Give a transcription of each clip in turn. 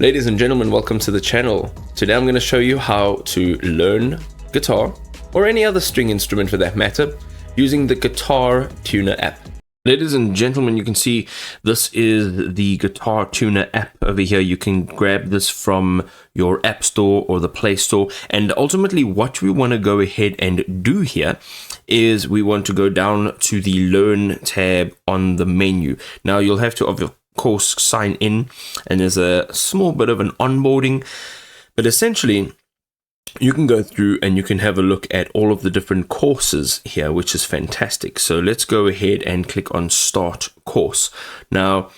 Ladies and gentlemen, welcome to the channel. Today I'm going to show you how to learn guitar, or any other string instrument for that matter, using the GuitarTuna app. Ladies and gentlemen, you can see this is the GuitarTuna app over here. You can grab this from your app store or the Play Store. And ultimately what we want to go ahead and do here is we want to go down to the Learn tab on the menu. Now you'll have to, of course, sign in, and there's a small bit of an onboarding, but essentially you can go through and you can have a look at all of the different courses here, which is fantastic. So let's go ahead and click on Start Course. Now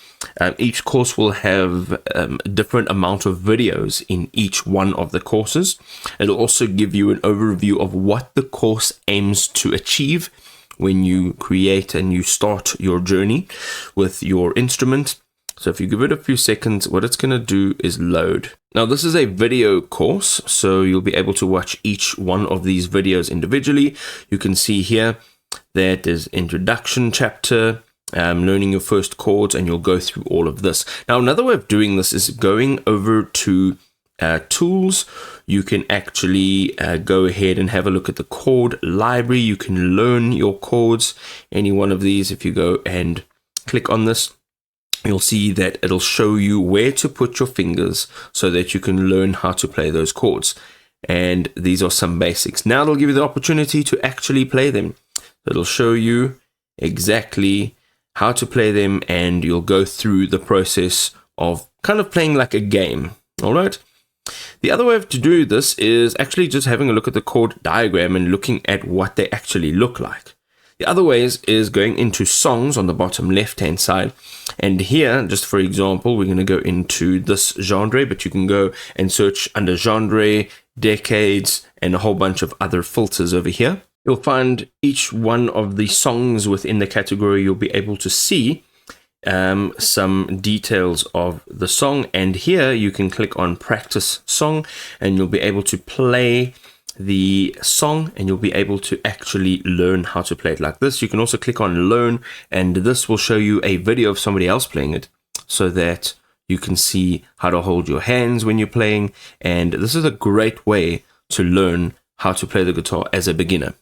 each course will have a different amount of videos in each one of the courses. It'll also give you an overview of what the course aims to achieve when you create and you start your journey with your instrument. So if you give it a few seconds, what it's going to do is load. Now this is a video course, so you'll be able to watch each one of these videos individually. You can see here that there's introduction chapter, learning your first chords, and you'll go through all of this. Now another way of doing this is going over to tools. You can actually go ahead and have a look at the chord library. You can learn your chords, any one of these. If you go and click on this, you'll see that it'll show you where to put your fingers so that you can learn how to play those chords. And these are some basics. Now it'll give you the opportunity to actually play them. It'll show you exactly how to play them, and you'll go through the process of kind of playing like a game. All right. The other way to do this is actually just having a look at the chord diagram and looking at what they actually look like. The other ways is going into songs on the bottom left hand side, and here, just for example, we're going to go into this genre, but you can go and search under genre, decades, and a whole bunch of other filters over here. You'll find each one of the songs within the category. You'll be able to see some details of the song, and here you can click on practice song and you'll be able to play the song, and you'll be able to actually learn how to play it like this. You can also click on learn, and this will show you a video of somebody else playing it so that you can see how to hold your hands when you're playing. And this is a great way to learn how to play the guitar as a beginner.